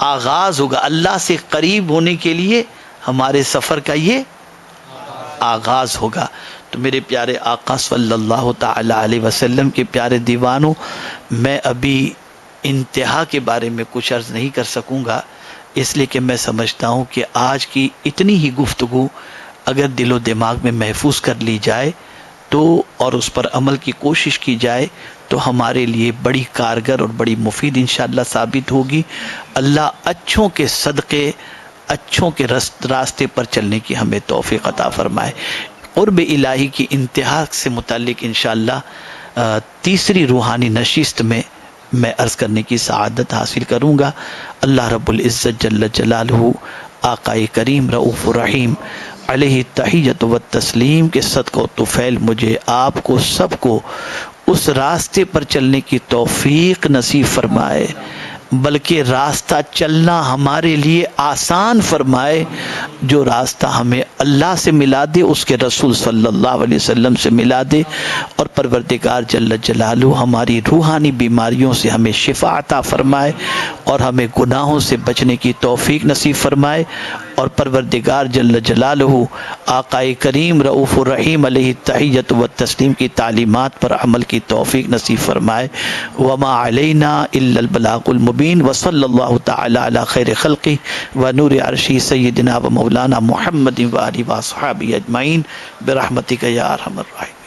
آغاز ہوگا۔ اللہ سے قریب ہونے کے لیے ہمارے سفر کا یہ آغاز ہوگا۔ تو میرے پیارے آقا صلی اللہ تعالی علیہ وسلم کے پیارے دیوانوں، میں ابھی انتہا کے بارے میں کچھ عرض نہیں کر سکوں گا، اس لیے کہ میں سمجھتا ہوں کہ آج کی اتنی ہی گفتگو اگر دل و دماغ میں محفوظ کر لی جائے تو اور اس پر عمل کی کوشش کی جائے تو ہمارے لیے بڑی کارگر اور بڑی مفید انشاءاللہ ثابت ہوگی۔ اللہ اچھوں کے صدقے، اچھوں کے راستے پر چلنے کی ہمیں توفیق عطا فرمائے۔ قرب الہی کی انتہا سے متعلق انشاءاللہ تیسری روحانی نشست میں عرض کرنے کی سعادت حاصل کروں گا۔ اللہ رب العزت جل جلالہ آقا کریم رؤوف الرحیم علیہ التحیۃ والتسلیم کے صدقہ و طفیل مجھے آپ کو سب کو اس راستے پر چلنے کی توفیق نصیب فرمائے، بلکہ راستہ چلنا ہمارے لیے آسان فرمائے۔ جو راستہ ہمیں اللہ سے ملا دے، اس کے رسول صلی اللہ علیہ وسلم سے ملا دے، اور پروردگار جل جلالہ ہماری روحانی بیماریوں سے ہمیں شفا عطا فرمائے اور ہمیں گناہوں سے بچنے کی توفیق نصیب فرمائے، اور پروردگار جل جلالہ آقا کریم رؤوف الرحیم علیہ التحیۃ والتسلیم کی تعلیمات پر عمل کی توفیق نصیب فرمائے۔ وما علینا الا البلاغ المبین، وصلی اللہ تعالی علی خیر خلقہ ونور عرشہ سیدنا و مولانا محمد و آلہ و اصحابہ اجمعین برحمتک یا ارحم الراحمین۔